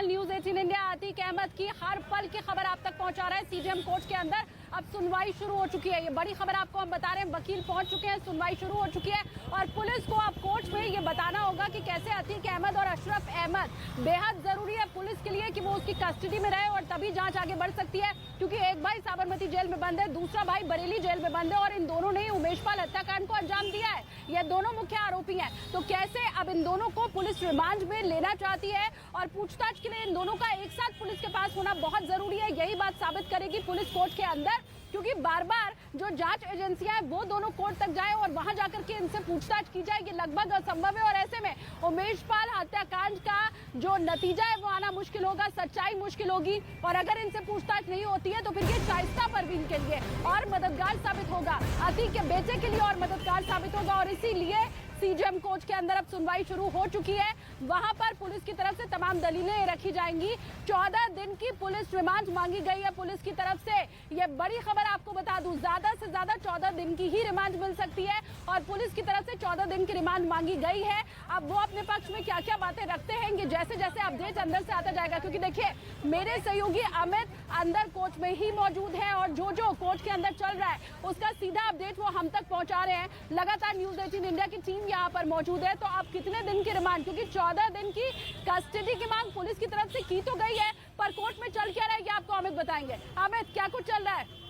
दरअसल news 18 India Atiq Ahmad की हर पल की खबर आप तक पहुंचा रहा है। सीजेएम कोर्ट के अंदर अब सुनवाई शुरू हो चुकी है। ये बड़ी खबर आपको हम बता रहे हैं, वकील पहुंच चुके हैं, सुनवाई शुरू हो चुकी है और पुलिस को अब कोर्ट में ये बताना होगा कि कैसे अतीक अहमद और अशरफ अहमद, बेहद जरूरी है पुलिस के लिए कि वो उसकी कस्टडी में रहे और तभी जांच आगे बढ़ सकती है, क्योंकि एक भाई साबरमती जेल में बंद है, दूसरा भाई बरेली जेल में बंद है और इन दोनों ने उमेशपाल हत्याकांड को अंजाम दिया है। ये दोनों मुख्य आरोपी हैं। तो कैसे अब इन दोनों को पुलिस रिमांड में लेना चाहती है और पूछताछ के लिए इन दोनों का एक साथ पुलिस के पास होना बहुत जरूरी है। यही बात साबित करेगी पुलिस कोर्ट के अंदर, क्योंकि बार बार जो जांच एजेंसियां हैं वो दोनों कोर्ट तक जाए और वहां जाकर के इनसे पूछताछ की जाए, ये लगभग असंभव है। और ऐसे में उमेशपाल हत्याकांड का जो नतीजा है वो आना मुश्किल होगा, सच्चाई मुश्किल होगी और अगर इनसे पूछताछ नहीं होती है तो फिर ये शाइस्ता परवीन के लिए और मददगार साबित होगा, अतीक के बेटे के लिए और मददगार साबित होगा। और इसीलिए सीजेएम कोर्ट के अंदर अब सुनवाई शुरू हो चुकी है। वहां पर पुलिस की तरफ से तमाम दलीलें रखी जाएंगी। 14 दिन की पुलिस रिमांड मांगी गई है पुलिस की तरफ से। ये बड़ी खबर आपको बता दूं, ज्यादा से ज्यादा 14 दिन की ही रिमांड मिल सकती है और पुलिस की तरफ से 14 दिन की रिमांड मांगी गई है। अब वो अपने पक्ष में क्या क्या बातें रखते हैं, जैसे जैसे अपडेट अंदर से आता जाएगा, क्योंकि देखिए मेरे सहयोगी अमित अंदर कोर्ट में ही मौजूद है और जो जो कोर्ट के अंदर चल रहा है उसका सीधा अपडेट वो हम तक पहुंचा रहे हैं। लगातार न्यूज 18 इंडिया की टीम यहाँ पर मौजूद है। तो अब कितने दिन की रिमांड, क्योंकि 14 दिन की कस्टडी की मांग पुलिस की तरफ से की तो गई है, पर कोर्ट में चल क्या रहा है ये आपको अमित बताएंगे। अमित, क्या कुछ चल रहा है?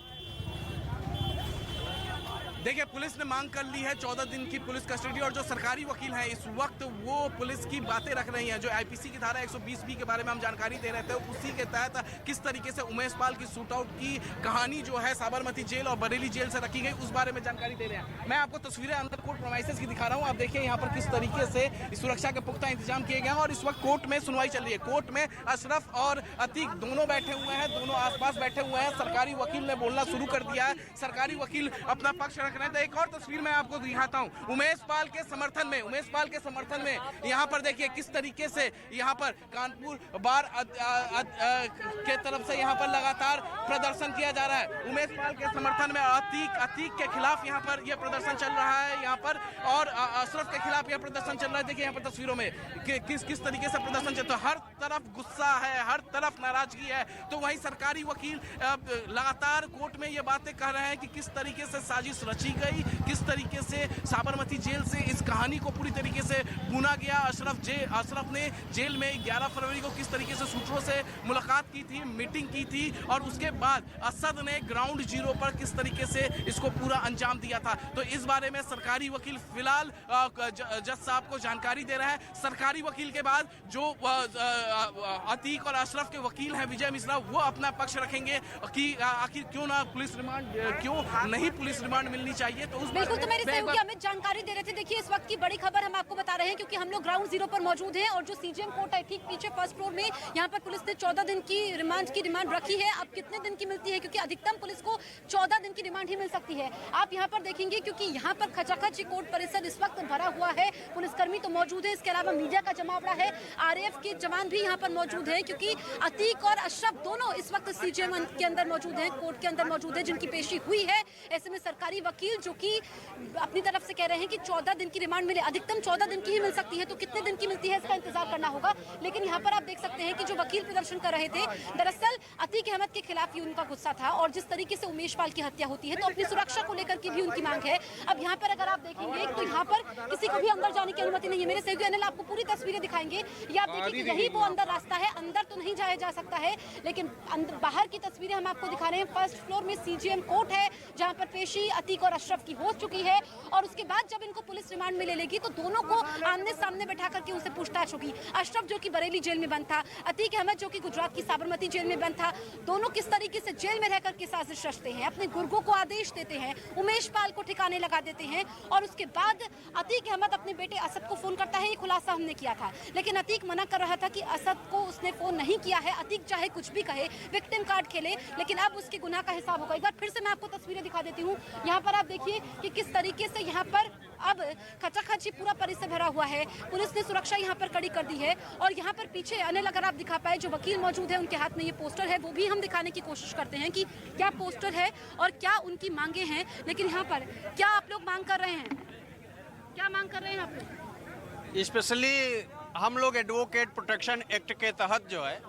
देखिए, पुलिस ने मांग कर ली है 14 दिन की पुलिस कस्टडी और जो सरकारी वकील हैं इस वक्त वो पुलिस की बातें रख रही हैं। जो आईपीसी की धारा 120B के बारे में हम जानकारी दे रहे थे, उसी के तहत किस तरीके से उमेशपाल की शूट आउट की कहानी जो है साबरमती जेल और बरेली जेल से रखी गई उस बारे में जानकारी दे रहे हैं। मैं आपको तस्वीरें अंदर कोर्ट प्रेमाइसेस की दिखा रहा हूँ। आप देखिए यहाँ पर किस तरीके से सुरक्षा के पुख्ता इंतजाम किए गए हैं और इस वक्त कोर्ट में सुनवाई चल रही है। कोर्ट में अशरफ और अतीक दोनों बैठे हुए हैं, दोनों आसपास बैठे हुए हैं। सरकारी वकील ने बोलना शुरू कर दिया है, सरकारी वकील अपना पक्ष रख रहे हैं। एक और तस्वीर मैं आपको दिखाता हूं उमेशपाल के समर्थन में यहां पर देखिए किस तरीके से यहां पर कानपुर बार के तरफ से यहां पर लगातार प्रदर्शन किया जा रहा है। उमेशपाल के समर्थन में अतीक के खिलाफ यहां पर यह प्रदर्शन चल रहा है यहां पर, और अशरफ के खिलाफ यह प्रदर्शन चल रहा है। देखिए यहां पर तस्वीरों में किस तरीके से प्रदर्शन चलता है। हर तरफ गुस्सा है, हर तरफ नाराजगी है। तो वहीं सरकारी वकील लगातार कोर्ट में ये बातें कह रहे हैं कि किस तरीके से साजिश रची गई, किस तरीके से साबरमती जेल से इस कहानी को पूरी तरीके से बुना गया। अशरफ ने जेल में 11 फरवरी को किस तरीके से सूत्रों से मुलाकात की थी, मीटिंग की थी और उसके बाद असद ने ग्राउंड जीरो पर किस तरीके से इसको पूरा अंजाम दिया था। तो इस बारे में सरकारी वकील फिलहाल जज साहब को जानकारी दे रहा है। सरकारी वकील के बाद जो अतीक और अशरफ के वकील हैं विजय मिश्रा, वो अपना पक्ष रखेंगे कि आखिर क्यों ना पुलिस रिमांड, क्यों नहीं पुलिस रिमांड मिलनी चाहिए। तो उस बिल्कुल, तो मेरे सहयोगी अमित जानकारी दे रहे थे। देखिए इस वक्त की बड़ी खबर हम आपको बता रहे हैं क्योंकि हम लोग ग्राउंड जीरो पर मौजूद हैं और जो सीजेएम कोर्ट है ठीक पीछे फर्स्ट फ्लोर में, यहाँ पर पुलिस ने 14 दिन की रिमांड रखी है। अब कितने दिन की मिलती है, क्योंकि अधिकतम पुलिस को 14 दिन की रिमांड ही मिल सकती है। आप यहाँ पर देखेंगे क्योंकि यहाँ पर खचाखच कोर्ट परिसर इस वक्त भरा हुआ है, पुलिसकर्मी तो मौजूद है, इसके अलावा मीडिया का जमावड़ा है, आरएएफ के जवान भी यहाँ पर मौजूद है, क्योंकि अतीक और अशरफ दोनों इस वक्त सीजेएम के अंदर मौजूद है, कोर्ट के अंदर मौजूद है, जिनकी पेशी हुई है। ऐसे में सरकारी वकील जो कि अपनी तरफ से कह रहे हैं कि 14 दिन की रिमांड मिले, अधिकतम 14 दिन की ही मिल सकती है, तो कितने दिन की मिलती है इसका इंतजार करना होगा। लेकिन यहाँ पर आप देख सकते हैं कि जो वकील प्रदर्शन कर रहे थे, दरअसल अतीक अहमद के खिलाफ ही उनका गुस्सा था और जिस तरीके से उमेशपाल की हत्या होती है तो अपनी सुरक्षा को लेकर की भी उनकी मांग है। अब यहाँ पर अगर आप देखेंगे तो यहाँ पर किसी को भी अंदर जाने की अनुमति नहीं है। मेरे सहयोगी अनिल आपको पूरी तस्वीरें दिखाएंगे, ये आप देखिए कि यही वो अंदर रास्ता है, अंदर तो नहीं जाया जा सकता है लेकिन बाहर की तस्वीरें हम आपको दिखा रहे हैं। फर्स्ट फ्लोर में सीजेएम कोर्ट है जहाँ पर पेशी अतीक और अशरफ की हो चुकी है और उसके बाद जब इनको पुलिस रिमांड में ले लेगी तो दोनों को आमने सामने बैठा करके उनसे पूछताछ होगी। अशरफ जो कि बरेली जेल में बंद था, अतीक अहमद जो कि गुजरात की साबरमती जेल में बंद था, दोनों किस तरीके से जेल में रहकर के साजिश रचते हैं, अपने गुर्गों को आदेश देते हैं, उमेशपाल को ठिकाने लगा देते हैं और उसके बाद अतीक अहमद अपने बेटे असद को फोन करता है। ये खुलासा हमने किया था लेकिन अतीक मना कर रहा था कि असद को उसने फोन नहीं किया है। अतीक चाहे कुछ भी कहे, विक्टिम कार्ड खेले, लेकिन अब उसके गुनाह का हिसाब होगा। एक बार फिर से मैं आपको तस्वीरें दिखा देती हूँ। यहाँ पर आप देखिए कि किस तरीके से यहाँ पर अब खचाखची पूरा परिसर भरा हुआ है, पुलिस ने सुरक्षा यहाँ पर कड़ी कर दी है और यहाँ पर पीछे अनिल अगर आप दिखा पाए जो वकील मौजूद है उनके हाथ में ये पोस्टर है, वो भी हम दिखाने की कोशिश करते हैं कि क्या पोस्टर है और क्या उनकी मांगे हैं। लेकिन यहाँ पर क्या आप लोग मांग कर रहे हैं, क्या मांग कर रहे हैं आप लोग? स्पेशली हम लोग एडवोकेट प्रोटेक्शन एक्ट के तहत जो है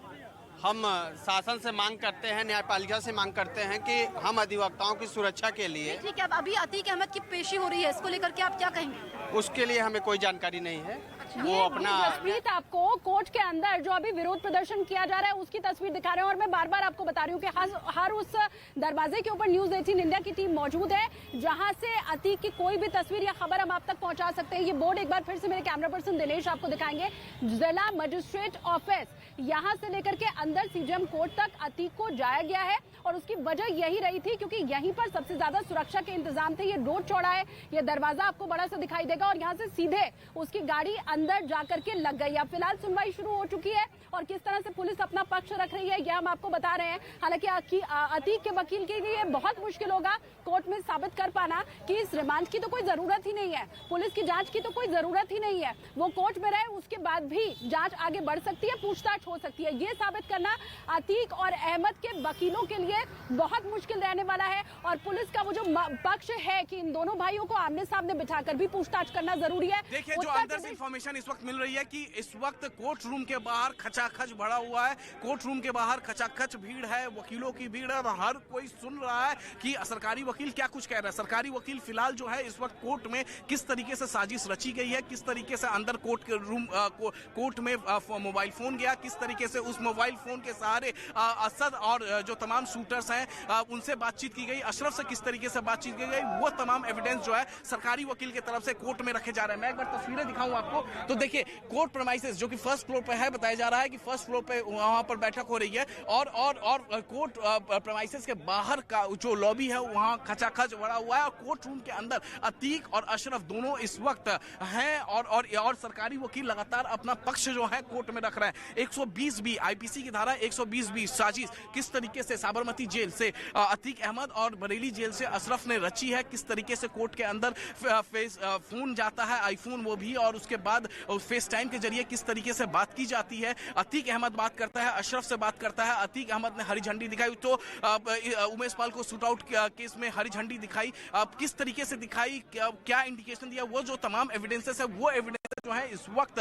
हम शासन से मांग करते हैं, न्यायपालिका से मांग करते हैं कि हम अधिवक्ताओं की सुरक्षा के लिए। ठीक है, अब अभी अतीक अहमद की पेशी हो रही है, इसको लेकर के आप क्या कहेंगे? उसके लिए हमें कोई जानकारी नहीं है। वो ये अपना जसप्रीत आपको कोर्ट के अंदर जो अभी विरोध प्रदर्शन किया जा रहा है उसकी तस्वीर दिखा रहे हैं। और मैं बार बार आपको बता रही हूँ कि हर उस दरवाजे के ऊपर न्यूज 18 इंडिया की टीम मौजूद है जहां से अतीक की कोई भी तस्वीर या खबर हम आप तक पहुंचा सकते हैं। ये बोर्ड एक बार फिर से मेरे कैमरा पर्सन दिनेश आपको दिखाएंगे। जिला मजिस्ट्रेट ऑफिस यहाँ से लेकर के अंदर सीजेएम कोर्ट तक अतीक को जाया गया है और उसकी वजह यही रही थी क्योंकि यहीं पर सबसे ज्यादा सुरक्षा के इंतजाम थे। ये रोड चौड़ा है, ये दरवाजा आपको बड़ा सा दिखाई देगा और यहाँ से सीधे उसकी गाड़ी अंदर जाकर के लग गई। अब फिलहाल सुनवाई शुरू हो चुकी है और किस तरह से पुलिस अपना पक्ष रख रही है यह हम आपको बता रहे हैं। हालांकि अतीक के वकील के लिए बहुत मुश्किल होगा कोर्ट में साबित कर पाना कि इस रिमांड की तो कोई जरूरत ही नहीं है, पुलिस की जांच की तो कोई जरूरत ही नहीं है। वो कोर्ट में रहे उसके बाद भी जांच आगे बढ़ सकती है, पूछताछ हो सकती है। ये साबित करना अतीक और अहमद के वकीलों के लिए बहुत मुश्किल रहने वाला है। और पुलिस का वो जो पक्ष है कि इन दोनों भाइयों को आमने सामने बिठाकर भी पूछताछ करना जरूरी है। देखिए, जो अंदर से इंफॉर्मेशन इस वक्त मिल रही है कि इस वक्त कोर्ट रूम के बाहर खचाखच भरा हुआ है, कोर्ट रूम के बाहर खचाखच भीड़ है, वकीलों की भीड़ है और हर कोई सुन रहा है कि सरकारी वकील क्या कुछ कह रहा है। सरकारी वकील फिलहाल जो है इस वक्त कोर्ट में किस तरीके से साजिश रची गई है, किस तरीके से अंदर कोर्ट के रूम कोर्ट में मोबाइल फोन गया, किस तरीके से उस मोबाइल फोन के सहारे असद और जो तमाम शूटर्स हैं उनसे बातचीत की गई, अशरफ से किस तरीके से बातचीत की गई, वो तमाम एविडेंस जो है सरकारी वकील की तरफ से कोर्ट में रखे जा रहे हैं। मैं एक बार तस्वीरें दिखाऊं आपको तो देखिए, कोर्ट प्रेमाइसेस जो कि फर्स्ट फ्लोर पे है, बताया जा रहा है कि फर्स्ट फ्लोर पे वहां पर बैठक हो रही है और कोर्ट प्रेमाइसेस के बाहर का जो लॉबी है वहां खचाखच भरा हुआ है और कोर्ट रूम के अंदर अतीक और अशरफ दोनों इस वक्त हैं और सरकारी वकील लगातार अपना पक्ष जो है कोर्ट में रख रहे हैं। 120 बी आईपीसी की धारा 120 बी साजिश किस तरीके से साबरमती जेल से अतीक अहमद और बरेली जेल से अशरफ ने रची है, किस तरीके से कोर्ट के अंदर फोन जाता है, आईफोन वो भी, और उसके बाद फेस टाइम के जरिए किस तरीके से बात की जाती है। अतीक अहमद बात करता है, अशरफ से बात करता है, अतीक अहमद ने हरी झंडी दिखाई तो उमेश पाल को शूट आउट केस में हरी झंडी दिखाई, किस तरीके से दिखाई, क्या इंडिकेशन दिया, वो जो तमाम एविडेंसेस है वो एविडेंस जो है इस वक्त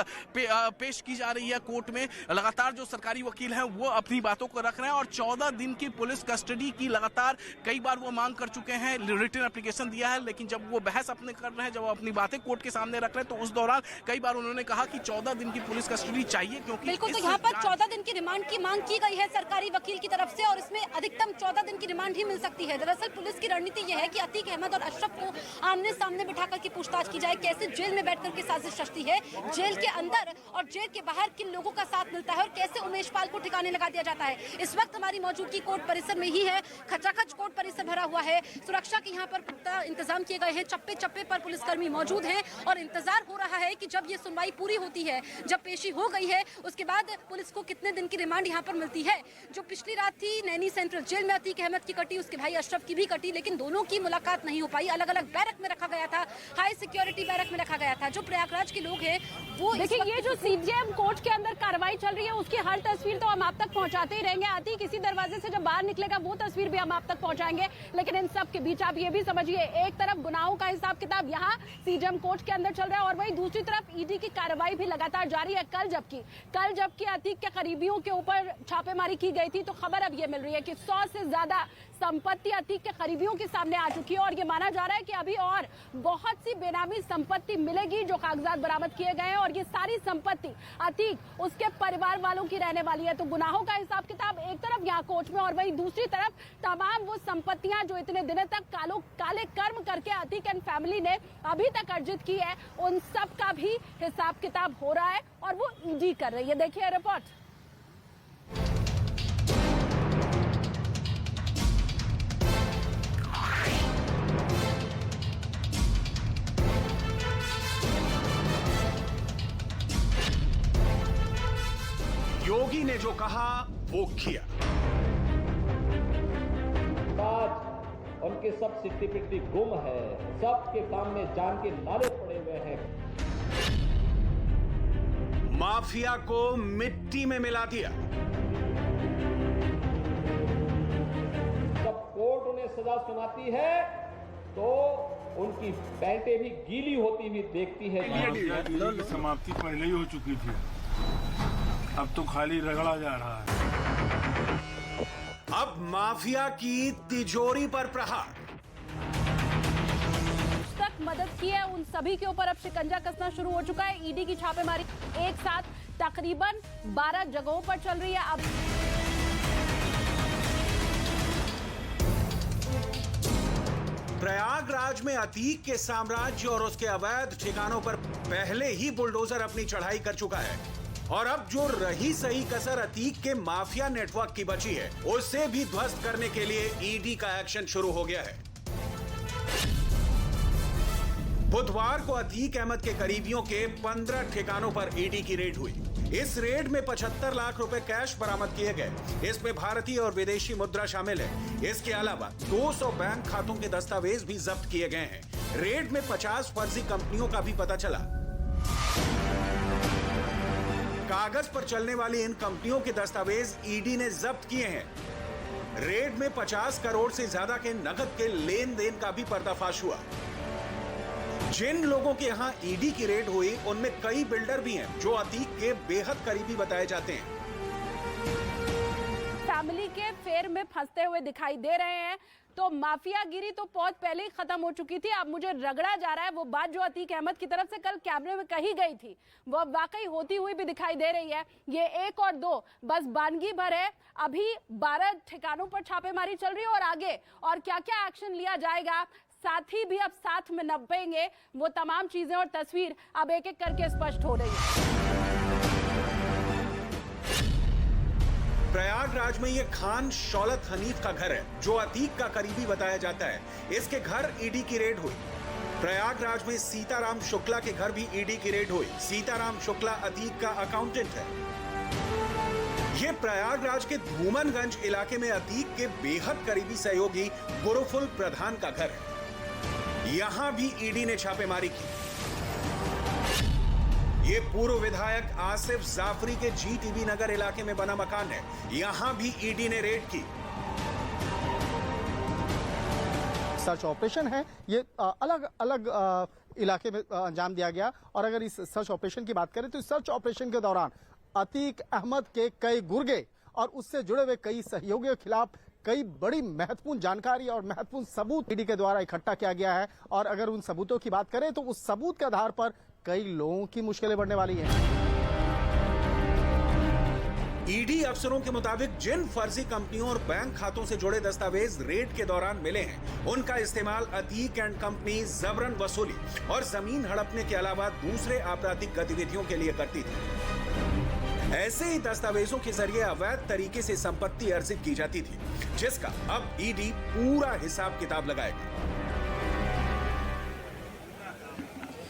पेश की जा रही है कोर्ट में। लगातार जो सरकारी वकील हैं वो अपनी बातों को रख रहे हैं और 14 दिन की पुलिस कस्टडी की लगातार कई बार वो मांग कर चुके हैं, रिटन एप्लीकेशन दिया है, लेकिन जब वो बहस अपने कर रहे हैं, जब वो अपनी बातें कोर्ट के सामने रख रहे हैं तो उस दौरान कई बार उन्होंने कहा कि 14 दिन की पुलिस कस्टडी चाहिए क्योंकि बिल्कुल, तो यहाँ पर 14 दिन की रिमांड की मांग की गई है सरकारी वकील की तरफ से और इसमें अधिकतम 14 दिन की रिमांड ही मिल सकती है। दरअसल पुलिस की रणनीति यह है कि अतीक अहमद और अशरफ को आमने सामने बिठाकर के पूछताछ की जाए, कैसे जेल में बैठकर के साजिश रचती है, जेल के अंदर और जेल के बाहर किन लोगों का साथ मिलता है और कैसे उमेश पाल को ठिकाने लगा दिया जाता है। इस वक्त हमारी मौजूदगी कोर्ट परिसर में ही है, खचाखच कोर्ट परिसर भरा हुआ है, सुरक्षा के यहाँ पर पुख्ता इंतजाम किए गए हैं, चप्पे चप्पे पर पुलिसकर्मी मौजूद हैं और इंतजार हो रहा है कि जब ये सुनवाई पूरी होती है, जब पेशी हो गई है, उसके बाद पुलिस को कितने दिन की रिमांड यहाँ पर मिलती है। जो पिछली रात थी नैनी सेंट्रल जेल में अतीक अहमद की कटी, उसके भाई अशरफ की भी कटी, लेकिन दोनों की मुलाकात नहीं हो पाई। अलग अलग बैरक में रखा गया था, हाई सिक्योरिटी बैरक में रखा गया था। जो प्रयागराज के लोग हैं वो देखिए, ये जो सीजेएम कोर्ट के अंदर कार्रवाई चल रही है उसकी हर तस्वीर तो हम आप तक पहुंचाते ही रहेंगे। अतीक इसी दरवाजे से जब बाहर निकलेगा वो तस्वीर भी हम आप तक पहुंचाएंगे, लेकिन इन सब के बीच आप ये भी समझिए, एक तरफ गुनाहों का हिसाब किताब यहाँ सीजेएम कोर्ट के अंदर चल रहा है और वहीं दूसरी तरफ ईडी की कार्रवाई भी लगातार जारी है। कल जबकि अतीक के करीबियों के ऊपर छापेमारी की गई थी तो खबर अब ये मिल रही है कि 100 से ज्यादा संपत्ति अतीक के करीबियों के सामने आ चुकी है और ये माना जा रहा है कि अभी और बहुत सी बेनामी संपत्ति मिलेगी जो कागजात बरामद किए गए हैं और ये सारी संपत्ति अतीक उसके परिवार वालों की रहने वाली है। तो गुनाहों का हिसाब किताब एक तरफ यहाँ कोर्ट में और वहीं दूसरी तरफ तमाम वो संपत्तियां जो इतने दिनों तक काले कर्म करके अतीक एंड फैमिली ने अभी तक अर्जित की है, उन सब का भी हिसाब किताब हो रहा है और वो ईडी कर रही है। देखिए रिपोर्ट। योगी ने जो कहा वो किया। आज उनके सब सिट्टी पिट्टी गुम है, सबके सामने जान के नारे पड़े हुए हैं। माफिया को मिट्टी में मिला दिया। जब कोर्ट उन्हें सजा सुनाती है तो उनकी पैंटें भी गीली होती हुई देखती है। समाप्ति पहले ही हो चुकी थी। अब तो खाली रगड़ा जा रहा है। अब माफिया की तिजोरी पर प्रहार। तक मदद की है उन सभी के ऊपर अब शिकंजा कसना शुरू हो चुका है। ईडी की छापेमारी एक साथ तकरीबन 12 जगहों पर चल रही है। अब प्रयागराज में अतीक के साम्राज्य और उसके अवैध ठिकानों पर पहले ही बुलडोजर अपनी चढ़ाई कर चुका है और अब जो रही सही कसर अतीक के माफिया नेटवर्क की बची है उसे भी ध्वस्त करने के लिए ईडी का एक्शन शुरू हो गया है। बुधवार को अतीक अहमद के करीबियों के 15 ठिकानों पर ईडी की रेड हुई। इस रेड में 75 लाख रुपए कैश बरामद किए गए। इसमें भारतीय और विदेशी मुद्रा शामिल है। इसके अलावा 200 बैंक खातों के दस्तावेज भी जब्त किए गए हैं। रेड में 50 फर्जी कंपनियों का भी पता चला। कागज पर चलने वाली इन कंपनियों के दस्तावेज ईडी ने जब्त किए हैं। रेड में 50 करोड़ से ज्यादा के नकद के लेन देन का भी पर्दाफाश हुआ। जिन लोगों के यहां ईडी की रेड हुई उनमें कई बिल्डर भी हैं जो अतीक के बेहद करीबी बताए जाते हैं। फैमिली के फेर में फंसते हुए दिखाई दे रहे हैं। तो माफियागिरी तो बहुत पहले ही खत्म हो चुकी थी। अब मुझे रगड़ा जा रहा है वो बात जो अतीक अहमद की तरफ से कल कैमरे में कही गई थी वो वाकई होती हुई भी दिखाई दे रही है। ये 1 और 2 बस बानगी भर है। अभी 12 ठिकानों पर छापेमारी चल रही है और आगे और क्या क्या एक्शन लिया जाएगा साथी भी अब साथ में नपेंगे। वो तमाम चीजें और तस्वीर अब एक एक करके स्पष्ट हो रही है। प्रयागराज में ये खान शौलत हनीफ का घर है जो अतीक का करीबी बताया जाता है। इसके घर ईडी की रेड हुई। प्रयागराज में सीताराम शुक्ला के घर भी ईडी की रेड हुई। सीताराम शुक्ला अतीक का अकाउंटेंट है। ये प्रयागराज के धूमनगंज इलाके में अतीक के बेहद करीबी सहयोगी गुरुफुल प्रधान का घर है। यहां भी ईडी ने छापेमारी की। ये पूर्व विधायक आसिफ जाफरी के जीटीबी नगर इलाके में बना मकान है। यहां भी ईडी ने रेड की। सर्च ऑपरेशन है ये अलग अलग इलाके में अंजाम दिया गया। और अगर इस सर्च ऑपरेशन की बात करें तो इस सर्च ऑपरेशन के दौरान अतीक अहमद के कई गुर्गे और उससे जुड़े हुए कई सहयोगियों के खिलाफ कई बड़ी महत्वपूर्ण जानकारी और महत्वपूर्ण सबूत ईडी के द्वारा इकट्ठा किया गया है। और अगर उन सबूतों की बात करें तो उस सबूत के आधार पर कई लोगों की मुश्किलें बढ़ने वाली हैं। ईडी अफसरों के मुताबिक जिन फर्जी कंपनियों और बैंक खातों से जुड़े दस्तावेज रेड के दौरान मिले हैं उनका इस्तेमाल अतीक एंड कंपनी जबरन वसूली और जमीन हड़पने के अलावा दूसरे आपराधिक गतिविधियों के लिए करती थी। ऐसे ही दस्तावेजों के जरिए अवैध तरीके से संपत्ति अर्जित की जाती थी जिसका अब ईडी पूरा हिसाब किताब लगाएगा।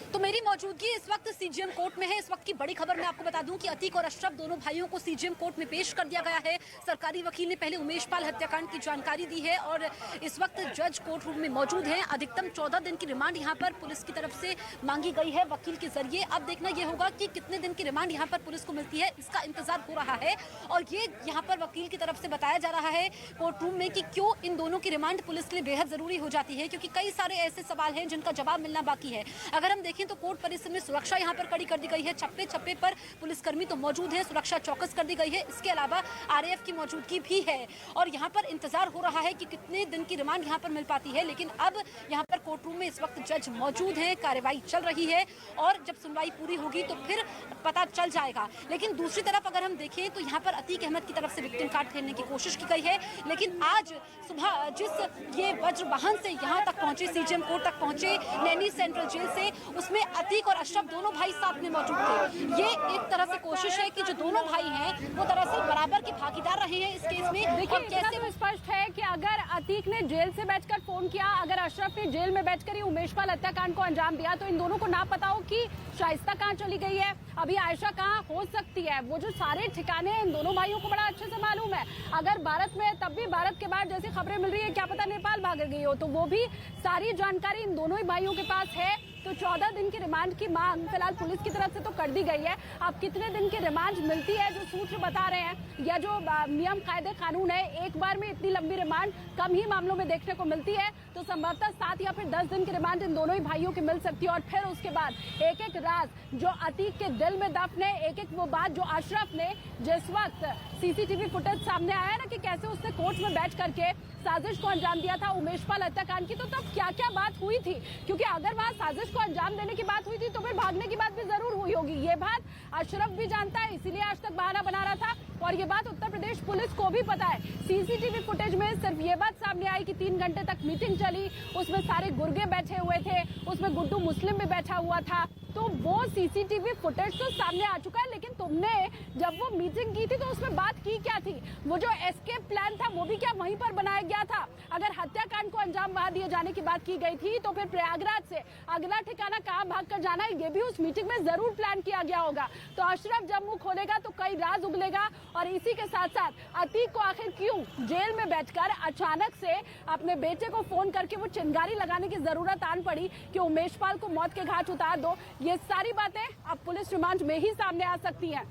तो मेरी मौजूदगी इस वक्त सीजीएम कोर्ट में है। इस वक्त की बड़ी खबर मैं आपको बता दूं कि अतीक और अशरफ दोनों भाइयों को सीजीएम कोर्ट में पेश कर दिया गया है। सरकारी वकील ने पहले उमेश पाल हत्याकांड की जानकारी दी है और इस वक्त जज कोर्ट रूम में मौजूद हैं। अधिकतम 14 दिन की रिमांड यहां पर पुलिस की तरफ से मांगी गई है वकील के जरिए। अब देखना यह होगा कि कितने दिन की रिमांड यहां पर पुलिस को मिलती है, इसका इंतजार हो रहा है। और ये यहाँ पर वकील की तरफ से बताया जा रहा है कोर्ट रूम में कि क्यों इन दोनों की रिमांड पुलिस के लिए बेहद जरूरी हो जाती है, क्योंकि कई सारे ऐसे सवाल हैं जिनका जवाब मिलना बाकी है। अगर हम देखें तो कोर्ट परिसर में सुरक्षा यहाँ पर कड़ी कर दी गई है। छप्पे छप्पे पर पुलिसकर्मी तो मौजूद हैं, सुरक्षा चौकस कर दी गई है। इसके अलावा आरएएफ की मौजूदगी भी है और यहाँ पर इंतजार हो रहा है कि कितने दिन की रिमांड यहाँ पर मिल पाती है। लेकिन अब यहाँ पर कोर्ट रूम में इस वक्त जज मौजूद हैं, कार्यवाही चल रही है और जब सुनवाई पूरी होगी तो फिर पता चल जाएगा। लेकिन दूसरी तरफ अगर हम देखें तो यहाँ पर अतीक अहमद की तरफ से विक्टिम कार्ड खेलने की कोशिश की गई है। लेकिन आज सुबह जिस ये वज्र वाहन से यहाँ तक पहुंचे, सीजीएम कोर्ट तक पहुंचे नैनी सेंट्रल जेल से, उसमें अतीक और अशरफ दोनों भाई साथ में मौजूद थे। ये एक तरह से कोशिश है कि जो दोनों भाई हैं वो दरअसल बराबर के भागीदार रहे हैं इस केस में। देखिए इतना तो स्पष्ट है कि अगर अतीक ने जेल से बैठकर फोन किया, अगर अशरफ ने जेल में बैठकर ही उमेश पाल हत्याकांड को अंजाम दिया तो इन दोनों को ना पता हो कि शाइस्ता कहाँ चली गई है, अभी आयशा कहाँ हो सकती है। वो जो सारे ठिकाने हैं इन दोनों भाइयों को बड़ा अच्छे से मालूम है। अगर भारत में तब भी भारत के बाद जैसी खबरें मिल रही है क्या पता नेपाल भाग गई हो, तो वो भी सारी जानकारी इन दोनों ही भाइयों के पास है। तो 14 दिन की रिमांड की मांग फिलहाल पुलिस की तरफ से तो कर दी गई है। अब कितने दिन की रिमांड मिलती है, जो सूत्र बता रहे हैं या जो नियम कायदे कानून है, एक बार में इतनी लंबी रिमांड कम ही मामलों में देखने को मिलती है। तो संभवतः 7 या फिर 10 दिन की रिमांड इन दोनों ही भाइयों की मिल सकती है। और फिर उसके बाद एक एक राज जो अतीक के दिल में दफन है, एक एक वो बात जो अशरफ ने जिस वक्त सीसीटीवी फुटेज सामने आया ना कि कैसे उसने कोर्ट में बैठ करके साजिश को अंजाम दिया था उमेशपाल हत्याकांड की, तो तब क्या क्या बात हुई थी, क्योंकि अगर वहां साजिश को अंजाम देने की बात हुई थी तो फिर भागने की बात भी जरूर हुई होगी। ये बात अशरफ भी जानता है, इसीलिए आज तक बहाना बना रहा था। और ये बात उत्तर प्रदेश पुलिस को भी पता है। सीसीटीवी फुटेज में सिर्फ ये बात सामने आई कि 3 घंटे तक मीटिंग चली, उसमें सारे गुर्गे बैठे हुए थे, उसमें गुड्डू मुस्लिम भी बैठा हुआ था, तो वो सीसीटीवी फुटेज तो सामने आ चुका है। लेकिन तुमने जब वो मीटिंग की थी तो उसमें बात की क्या थी, वो जो एस्केप प्लान था वो भी क्या वहीं पर बनाया गया था? अगर हत्याकांड को अंजाम वहां दिए जाने की बात की गई थी तो फिर प्रयागराज से अगला ठिकाना कहां भाग कर जाना है, ये भी उस मीटिंग में जरूर प्लान किया गया होगा। तो अशरफ जब मुंह खोलेगा तो कई राज उगलेगा। और इसी के साथ साथ अतीक को आखिर क्यों जेल में बैठकर अचानक से अपने बेटे को फोन करके वो चिंगारी लगाने की जरूरत आन पड़ी कि उमेशपाल को मौत के घाट उतार दो, ये सारी बातें अब पुलिस रिमांड में ही सामने आ सकती हैं।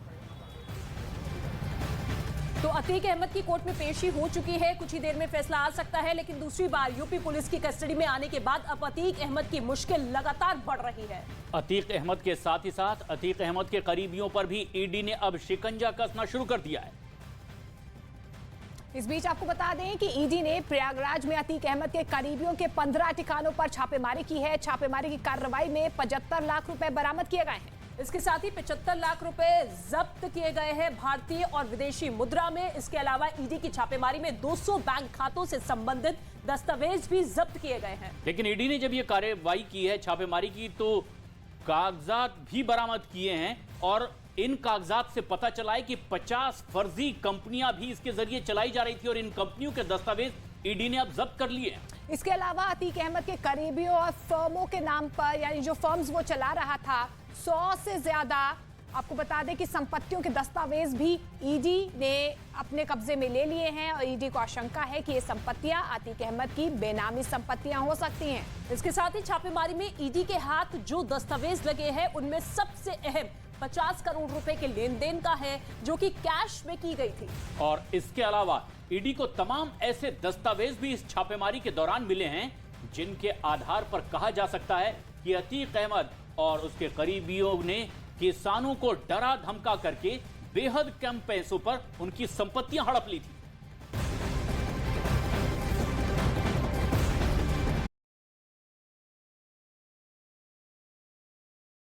तो अतीक अहमद की कोर्ट में पेशी हो चुकी है, कुछ ही देर में फैसला आ सकता है। लेकिन दूसरी बार यूपी पुलिस की कस्टडी में आने के बाद अब अतीक अहमद की मुश्किल लगातार बढ़ रही है। अतीक अहमद के साथ ही साथ अतीक अहमद के करीबियों पर भी ईडी ने अब शिकंजा कसना शुरू कर दिया है। इस बीच आपको बता दें कि ईडी ने प्रयागराज में अतीक अहमद के करीबियों के 15 ठिकानों पर छापेमारी की है। छापेमारी की कार्रवाई में 75 लाख रुपए बरामद किए गए हैं। इसके साथ ही 75 लाख रुपए जब्त किए गए हैं भारतीय और विदेशी मुद्रा में। इसके अलावा ईडी की छापेमारी में 200 बैंक खातों से संबंधित दस्तावेज भी जब्त किए गए हैं। लेकिन ईडी ने जब ये कार्रवाई की है, छापेमारी की, तो कागजात भी बरामद किए हैं और इन कागजात से पता चला है कि 50 फर्जी कंपनियां भी इसके जरिए चलाई जा रही थी और इन कंपनियों के दस्तावेज ईडी ने अब जब्त कर लिए हैं। इसके अलावा अतीक अहमद के करीबियों और फर्मों के नाम पर, यानी जो फर्म्स वो चला रहा था, 100 से ज्यादा आपको बता दें कि संपत्तियों के दस्तावेज भी ईडी ने अपने कब्जे में ले लिए हैं। और ईडी को आशंका है कि ये संपत्तियां अतीक अहमद की बेनामी संपत्तियां हो सकती हैं। इसके साथ ही छापेमारी में ईडी के हाथ जो दस्तावेज लगे हैं उनमें सबसे अहम 50 करोड़ रुपए के लेन देन का है, जो कि कैश में की गई थी। और इसके अलावा ईडी को तमाम ऐसे दस्तावेज भी इस छापेमारी के दौरान मिले हैं जिनके आधार पर कहा जा सकता है कि अतीक अहमद और उसके करीबियों ने किसानों को डरा धमका करके बेहद कम पैसों पर उनकी संपत्तियां हड़प ली थी।